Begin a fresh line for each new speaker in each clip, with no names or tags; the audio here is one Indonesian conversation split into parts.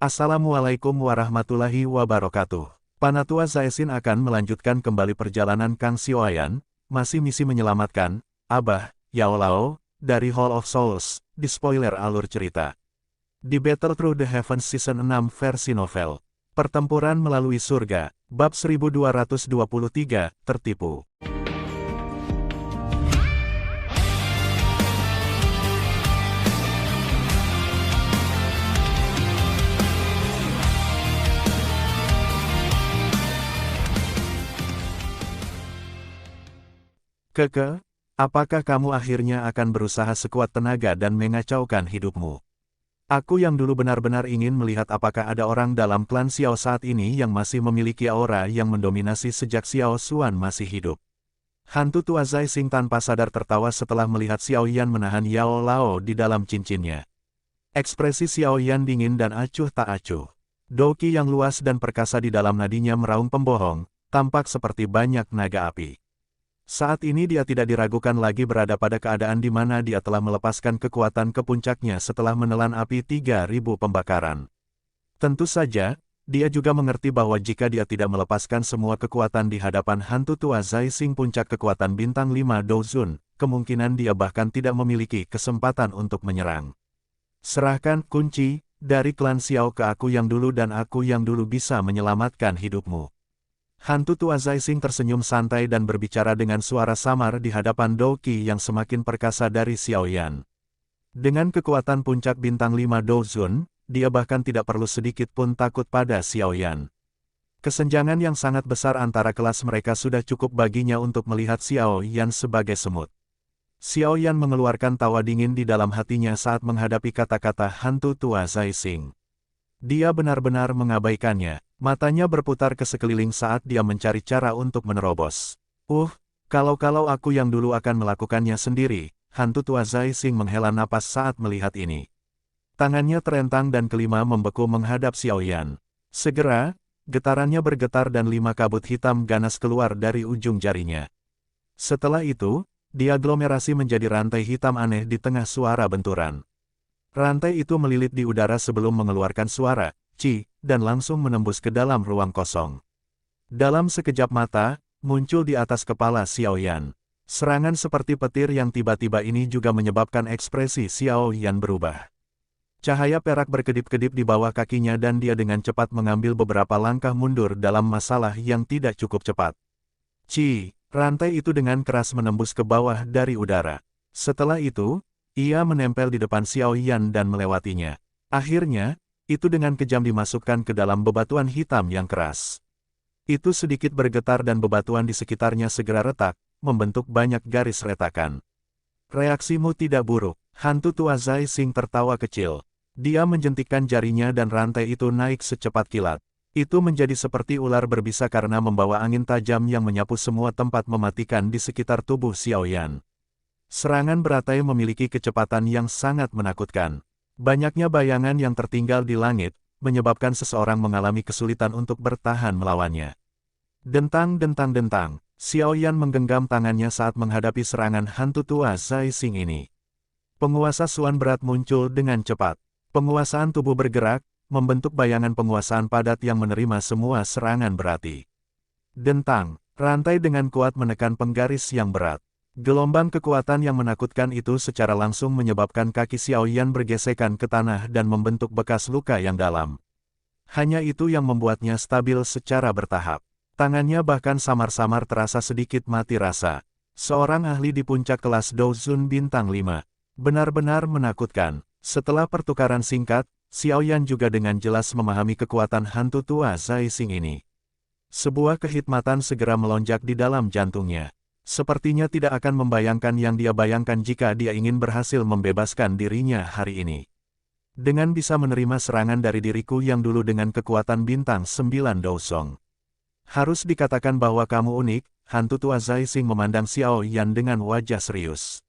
Assalamualaikum warahmatullahi wabarakatuh. Panatua Zaesin akan melanjutkan kembali perjalanan Kang Xiaoyan, masih misi menyelamatkan Abah, Yao Lao, dari Hall of Souls, di spoiler alur cerita. Di Battle Through the Heavens Season 6 versi novel. Pertempuran melalui surga, bab 1223, tertipu. Keke, apakah kamu akhirnya akan berusaha sekuat tenaga dan mengacaukan hidupmu? Aku yang dulu benar-benar ingin melihat apakah ada orang dalam klan Xiao saat ini yang masih memiliki aura yang mendominasi sejak Xiao Xuan masih hidup. Hantu tua Zai Xing tanpa sadar tertawa setelah melihat Xiao Yan menahan Yao Lao di dalam cincinnya. Ekspresi Xiao Yan dingin dan acuh tak acuh. Doki yang luas dan perkasa di dalam nadinya meraung pembohong, tampak seperti banyak naga api. Saat ini dia tidak diragukan lagi berada pada keadaan di mana dia telah melepaskan kekuatan ke puncaknya setelah menelan api 3.000 pembakaran. Tentu saja, dia juga mengerti bahwa jika dia tidak melepaskan semua kekuatan di hadapan hantu tua Zai Xing puncak kekuatan bintang 5 Douzun, kemungkinan dia bahkan tidak memiliki kesempatan untuk menyerang. Serahkan kunci dari klan Xiao ke aku yang dulu dan aku yang dulu bisa menyelamatkan hidupmu. Hantu tua Zai Xing tersenyum santai dan berbicara dengan suara samar di hadapan Doki yang semakin perkasa dari Xiao Yan. Dengan kekuatan puncak bintang 5 Douzun, dia bahkan tidak perlu sedikit pun takut pada Xiao Yan. Kesenjangan yang sangat besar antara kelas mereka sudah cukup baginya untuk melihat Xiao Yan sebagai semut. Xiao Yan mengeluarkan tawa dingin di dalam hatinya saat menghadapi kata-kata hantu tua Zai Xing. Dia benar-benar mengabaikannya. Matanya berputar ke sekeliling saat dia mencari cara untuk menerobos. Kalau aku yang dulu akan melakukannya sendiri, hantu tua Zai Xing menghela napas saat melihat ini. Tangannya terentang dan kelima membeku menghadap Xiao Yan. Segera, getarannya bergetar dan 5 kabut hitam ganas keluar dari ujung jarinya. Setelah itu, diaglomerasi menjadi rantai hitam aneh di tengah suara benturan. Rantai itu melilit di udara sebelum mengeluarkan suara, Ci, dan langsung menembus ke dalam ruang kosong. Dalam sekejap mata, muncul di atas kepala Xiao Yan. Serangan seperti petir yang tiba-tiba ini juga menyebabkan ekspresi Xiao Yan berubah. Cahaya perak berkedip-kedip di bawah kakinya dan dia dengan cepat mengambil beberapa langkah mundur dalam masalah yang tidak cukup cepat. Ci, rantai itu dengan keras menembus ke bawah dari udara. Setelah itu, ia menempel di depan Xiao Yan dan melewatinya. Akhirnya, itu dengan kejam dimasukkan ke dalam bebatuan hitam yang keras. Itu sedikit bergetar dan bebatuan di sekitarnya segera retak, membentuk banyak garis retakan. Reaksimu tidak buruk, hantu tua Zai Xing tertawa kecil. Dia menjentikkan jarinya dan rantai itu naik secepat kilat. Itu menjadi seperti ular berbisa karena membawa angin tajam yang menyapu semua tempat mematikan di sekitar tubuh Xiao Yan. Serangan beratai memiliki kecepatan yang sangat menakutkan. Banyaknya bayangan yang tertinggal di langit, menyebabkan seseorang mengalami kesulitan untuk bertahan melawannya. Dentang-dentang-dentang, Xiao Yan menggenggam tangannya saat menghadapi serangan hantu tua Zai Xing ini. Penguasa Suan berat muncul dengan cepat. Penguasaan tubuh bergerak, membentuk bayangan penguasaan padat yang menerima semua serangan berarti. Dentang, rantai dengan kuat menekan penggaris yang berat. Gelombang kekuatan yang menakutkan itu secara langsung menyebabkan kaki Xiao Yan bergesekan ke tanah dan membentuk bekas luka yang dalam. Hanya itu yang membuatnya stabil secara bertahap. Tangannya bahkan samar-samar terasa sedikit mati rasa. Seorang ahli di puncak kelas Douzun bintang 5. Benar-benar menakutkan. Setelah pertukaran singkat, Xiao Yan juga dengan jelas memahami kekuatan hantu tua Zai Xing ini. Sebuah kehikmatan segera melonjak di dalam jantungnya. Sepertinya tidak akan membayangkan yang dia bayangkan jika dia ingin berhasil membebaskan dirinya hari ini. Dengan bisa menerima serangan dari diriku yang dulu dengan kekuatan bintang 9 Dousong. Harus dikatakan bahwa kamu unik, hantu tua Zai Xing memandang Xiao Yan dengan wajah serius.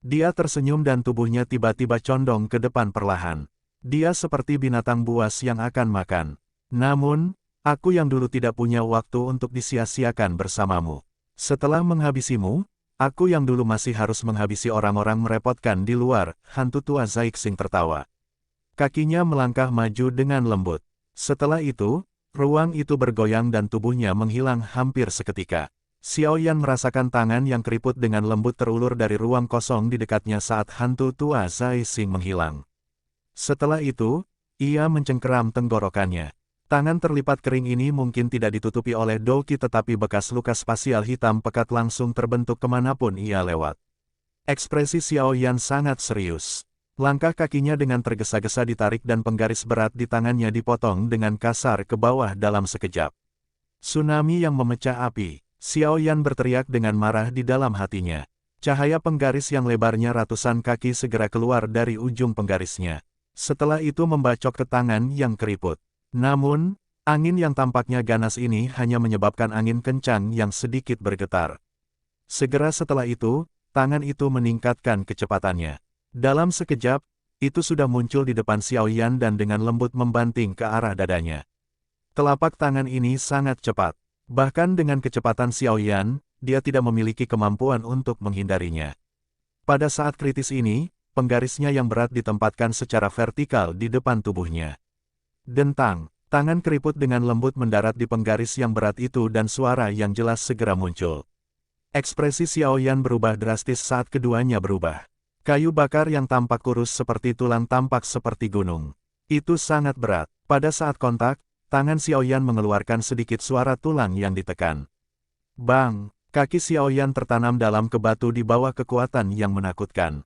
Dia tersenyum dan tubuhnya tiba-tiba condong ke depan perlahan. Dia seperti binatang buas yang akan makan. Namun, aku yang dulu tidak punya waktu untuk disia-siakan bersamamu. Setelah menghabisimu, aku yang dulu masih harus menghabisi orang-orang merepotkan di luar, hantu tua Zai Xing tertawa. Kakinya melangkah maju dengan lembut. Setelah itu, ruang itu bergoyang dan tubuhnya menghilang hampir seketika. Xiao Yan merasakan tangan yang keriput dengan lembut terulur dari ruang kosong di dekatnya saat hantu tua Zai Xing menghilang. Setelah itu, ia mencengkeram tenggorokannya. Tangan terlipat kering ini mungkin tidak ditutupi oleh douki tetapi bekas luka spasial hitam pekat langsung terbentuk kemanapun ia lewat. Ekspresi Xiao Yan sangat serius. Langkah kakinya dengan tergesa-gesa ditarik dan penggaris berat di tangannya dipotong dengan kasar ke bawah dalam sekejap. Tsunami yang memecah api. Xiao Yan berteriak dengan marah di dalam hatinya. Cahaya penggaris yang lebarnya ratusan kaki segera keluar dari ujung penggarisnya. Setelah itu membacok ke tangan yang keriput. Namun, angin yang tampaknya ganas ini hanya menyebabkan angin kencang yang sedikit bergetar. Segera setelah itu, tangan itu meningkatkan kecepatannya. Dalam sekejap, itu sudah muncul di depan Xiao Yan dan dengan lembut membanting ke arah dadanya. Telapak tangan ini sangat cepat. Bahkan dengan kecepatan Xiao Yan, dia tidak memiliki kemampuan untuk menghindarinya. Pada saat kritis ini, penggarisnya yang berat ditempatkan secara vertikal di depan tubuhnya. Dentang, tangan keriput dengan lembut mendarat di penggaris yang berat itu dan suara yang jelas segera muncul. Ekspresi Xiao Yan berubah drastis saat keduanya berubah. Kayu bakar yang tampak kurus seperti tulang tampak seperti gunung. Itu sangat berat. Pada saat kontak, tangan Xiao Yan mengeluarkan sedikit suara tulang yang ditekan. Bang! Kaki Xiao Yan tertanam dalam ke batu di bawah kekuatan yang menakutkan.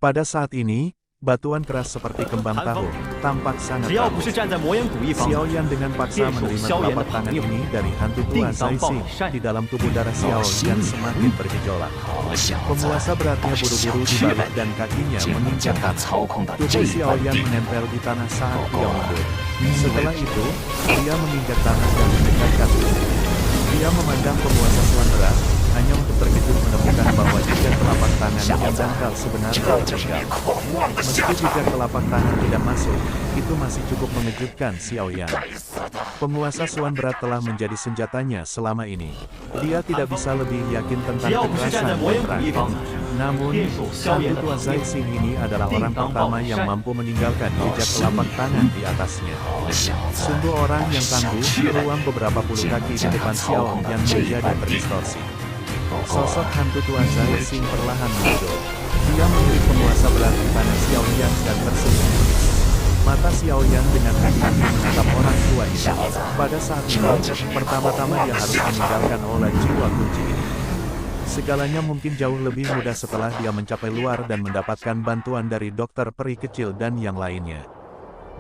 Pada saat ini, batuan keras seperti kembang tahu tampak sangat rapuh. Xiao Yan dengan paksa menerima telapak tangan ini dari hantu tua Zai Xing. Di dalam tubuh darah Xiao Yan semakin bergejolak. Penguasa beratnya buru-buru dibalik dan kakinya menginjak tanah. Tubuh Xiao Yan menempel di tanah saat dia mundur. Setelah itu, dia menginjak tanah dan mendekatkan diri. Dia memandang penguasa Suan berat, hanya untuk terkejut menemukan bahwa jejak telapak tangan yang dangkal sebenarnya terpegang. Meski jejak telapak tangan tidak masuk, itu masih cukup mengejutkan Xiao Yan. Penguasa Suan berat telah menjadi senjatanya selama ini. Dia tidak bisa lebih yakin tentang kekerasan dan perang. Namun, hantu tua Zai Xing ini adalah orang pertama yang mampu meninggalkan jejak telapak tangan di atasnya. Sungguh orang yang tangguh, ruang beberapa puluh kaki di depan Xiao Yan menjadi terdistorsi. Sosok hantu tua Zai Xing perlahan muncul. Dia melirik penguasa berat di tangan Xiao Yan dan tersenyum. Mata Xiao Yan dengan hati-hati menatap orang tua itu. Pada saat ini, pertama-tama dia harus meninggalkan olah jiwa kunci ini. Segalanya mungkin jauh lebih mudah setelah dia mencapai luar dan mendapatkan bantuan dari dokter peri kecil dan yang lainnya.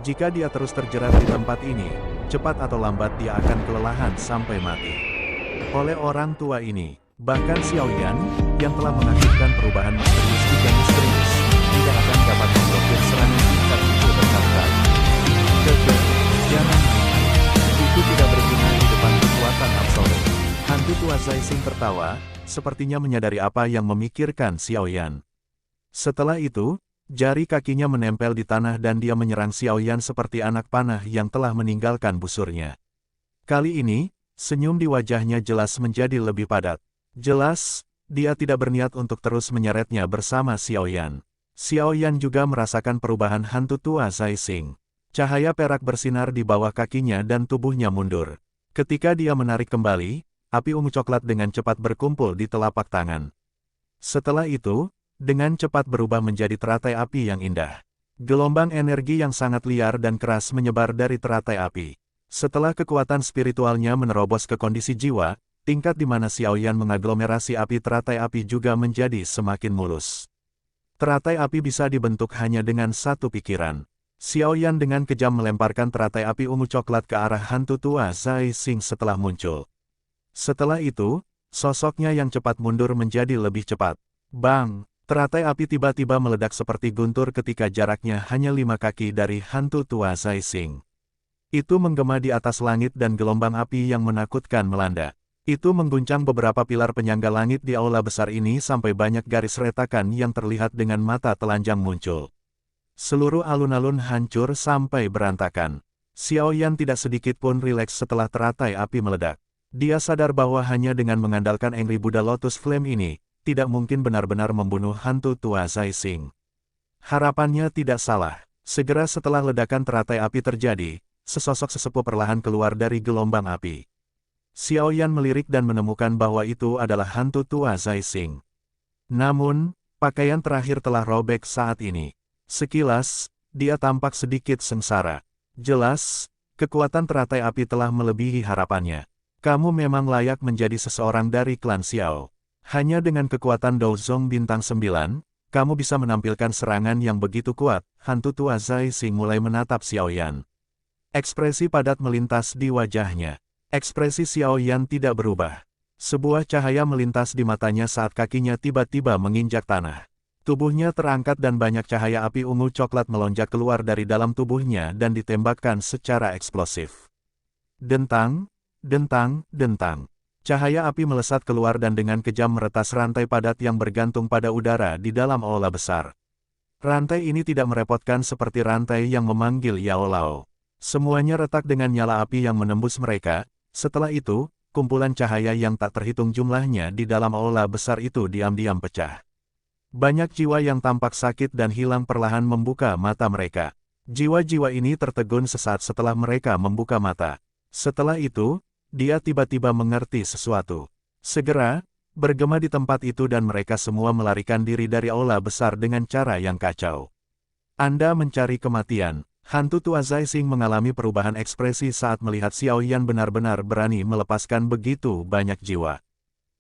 Jika dia terus terjerat di tempat ini, cepat atau lambat dia akan kelelahan sampai mati. Oleh orang tua ini, bahkan Xiao Yan, yang telah mengaktifkan perubahan misterius juga misterius, tidak akan dapat memblokir serangan tingkat itu berkali-kali. Jangan main-main. Itu tidak berguna di depan kekuatan absolut. Hantu tua Zai Xing tertawa, sepertinya menyadari apa yang memikirkan Xiao Yan. Setelah itu, jari kakinya menempel di tanah dan dia menyerang Xiao Yan seperti anak panah yang telah meninggalkan busurnya. Kali ini, senyum di wajahnya jelas menjadi lebih padat. Jelas, dia tidak berniat untuk terus menyeretnya bersama Xiao Yan. Xiao Yan juga merasakan perubahan hantu tua Zai Xing. Cahaya perak bersinar di bawah kakinya dan tubuhnya mundur. Ketika dia menarik kembali, api ungu coklat dengan cepat berkumpul di telapak tangan. Setelah itu, dengan cepat berubah menjadi teratai api yang indah. Gelombang energi yang sangat liar dan keras menyebar dari teratai api. Setelah kekuatan spiritualnya menerobos ke kondisi jiwa, tingkat di mana Xiao Yan mengaglomerasi api teratai api juga menjadi semakin mulus. Teratai api bisa dibentuk hanya dengan satu pikiran. Xiao Yan dengan kejam melemparkan teratai api ungu coklat ke arah hantu tua Zai Xing setelah muncul. Setelah itu, sosoknya yang cepat mundur menjadi lebih cepat. Bang! Teratai api tiba-tiba meledak seperti guntur ketika jaraknya hanya 5 kaki dari hantu tua Zai Xing. Itu menggema di atas langit dan gelombang api yang menakutkan melanda. Itu mengguncang beberapa pilar penyangga langit di aula besar ini sampai banyak garis retakan yang terlihat dengan mata telanjang muncul. Seluruh alun-alun hancur sampai berantakan. Xiao Yan tidak sedikit pun rileks setelah teratai api meledak. Dia sadar bahwa hanya dengan mengandalkan Angry Buddha Lotus Flame ini, tidak mungkin benar-benar membunuh hantu tua Zai Xing. Harapannya tidak salah. Segera setelah ledakan teratai api terjadi, sesosok sesepuh perlahan keluar dari gelombang api. Xiaoyan melirik dan menemukan bahwa itu adalah hantu tua Zai Xing. Namun, pakaian terakhir telah robek saat ini. Sekilas, dia tampak sedikit sengsara. Jelas, kekuatan teratai api telah melebihi harapannya. Kamu memang layak menjadi seseorang dari klan Xiao. Hanya dengan kekuatan Douzong bintang 9, kamu bisa menampilkan serangan yang begitu kuat. Hantu tua Zai Xing mulai menatap Xiaoyan. Ekspresi padat melintas di wajahnya. Ekspresi Xiaoyan tidak berubah. Sebuah cahaya melintas di matanya saat kakinya tiba-tiba menginjak tanah. Tubuhnya terangkat dan banyak cahaya api ungu coklat melonjak keluar dari dalam tubuhnya dan ditembakkan secara eksplosif. Dentang, dentang, dentang. Cahaya api melesat keluar dan dengan kejam meretas rantai padat yang bergantung pada udara di dalam aula besar. Rantai ini tidak merepotkan seperti rantai yang memanggil Yao Lao. Semuanya retak dengan nyala api yang menembus mereka. Setelah itu, kumpulan cahaya yang tak terhitung jumlahnya di dalam aula besar itu diam-diam pecah. Banyak jiwa yang tampak sakit dan hilang perlahan membuka mata mereka. Jiwa-jiwa ini tertegun sesaat setelah mereka membuka mata. Setelah itu, dia tiba-tiba mengerti sesuatu. Segera, bergema di tempat itu dan mereka semua melarikan diri dari aula besar dengan cara yang kacau. Anda mencari kematian. Hantu tua Zai Xing mengalami perubahan ekspresi saat melihat Xiaoyan benar-benar berani melepaskan begitu banyak jiwa.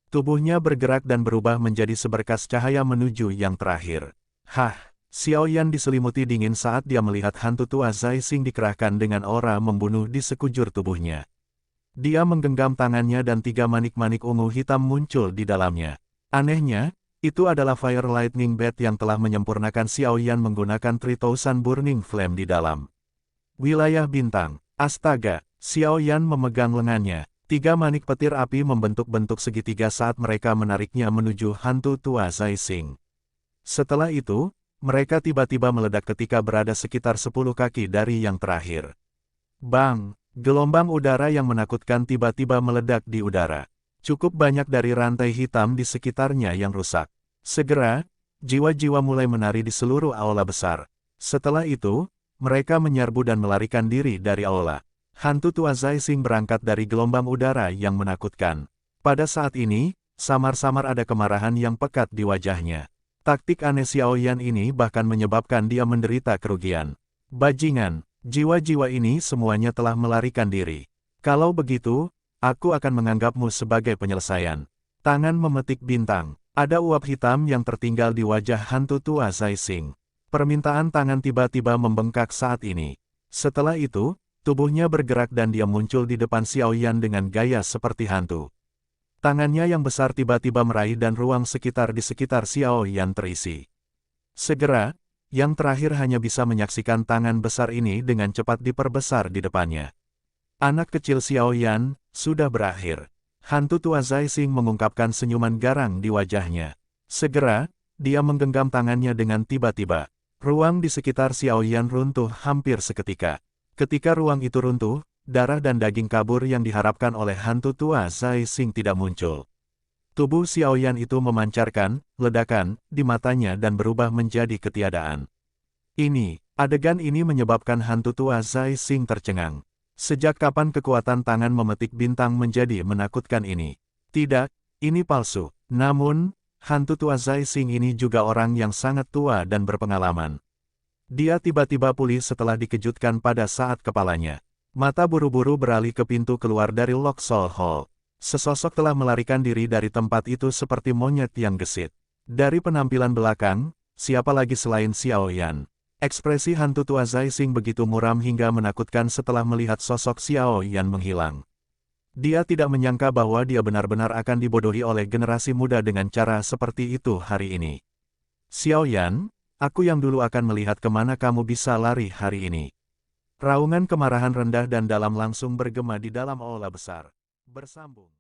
Tubuhnya bergerak dan berubah menjadi seberkas cahaya menuju yang terakhir. Hah! Xiaoyan diselimuti dingin saat dia melihat hantu tua Zai Xing dikerahkan dengan aura membunuh di sekujur tubuhnya. Dia menggenggam tangannya dan 3 manik-manik ungu hitam muncul di dalamnya. Anehnya, itu adalah Fire Lightning Bat yang telah menyempurnakan Xiaoyan menggunakan 3000 Burning Flame di dalam wilayah bintang. Astaga! Xiaoyan memegang lengannya. 3 manik petir api membentuk-bentuk segitiga saat mereka menariknya menuju hantu tua Zai Xing. Setelah itu, mereka tiba-tiba meledak ketika berada sekitar 10 kaki dari yang terakhir. Bang! Gelombang udara yang menakutkan tiba-tiba meledak di udara. Cukup banyak dari rantai hitam di sekitarnya yang rusak. Segera, jiwa-jiwa mulai menari di seluruh aula besar. Setelah itu, mereka menyerbu dan melarikan diri dari aula. Hantu tua Zai Xing berangkat dari gelombang udara yang menakutkan. Pada saat ini, samar-samar ada kemarahan yang pekat di wajahnya. Taktik aneh Xiaoyan ini bahkan menyebabkan dia menderita kerugian. Bajingan, jiwa-jiwa ini semuanya telah melarikan diri. Kalau begitu, aku akan menganggapmu sebagai penyelesaian. Tangan memetik bintang. Ada uap hitam yang tertinggal di wajah hantu tua Zai Xing. Permintaan tangan tiba-tiba membengkak saat ini. Setelah itu, tubuhnya bergerak dan dia muncul di depan Xiaoyan dengan gaya seperti hantu. Tangannya yang besar tiba-tiba meraih dan ruang sekitar di sekitar Xiaoyan terisi. Segera, yang terakhir hanya bisa menyaksikan tangan besar ini dengan cepat diperbesar di depannya. Anak kecil Xiaoyan sudah berakhir. Hantu tua Zai Xing mengungkapkan senyuman garang di wajahnya. Segera, dia menggenggam tangannya dengan tiba-tiba. Ruang di sekitar Xiaoyan runtuh hampir seketika. Ketika ruang itu runtuh, darah dan daging kabur yang diharapkan oleh hantu tua Zai Xing tidak muncul. Tubuh Xiaoyan itu memancarkan ledakan di matanya dan berubah menjadi ketiadaan. Adegan ini menyebabkan hantu tua Zai Xing tercengang. Sejak kapan kekuatan tangan memetik bintang menjadi menakutkan ini? Tidak, ini palsu. Namun, hantu tua Zai Xing ini juga orang yang sangat tua dan berpengalaman. Dia tiba-tiba pulih setelah dikejutkan pada saat kepalanya. Mata buru-buru beralih ke pintu keluar dari Luxol Hall. Sesosok telah melarikan diri dari tempat itu seperti monyet yang gesit. Dari penampilan belakang, siapa lagi selain Xiaoyan? Ekspresi hantu tua Zai Xing begitu muram hingga menakutkan setelah melihat sosok Xiaoyan menghilang. Dia tidak menyangka bahwa dia benar-benar akan dibodohi oleh generasi muda dengan cara seperti itu hari ini. Xiaoyan, aku yang dulu akan melihat kemana kamu bisa lari hari ini. Raungan kemarahan rendah dan dalam langsung bergema di dalam aula besar. Bersambung.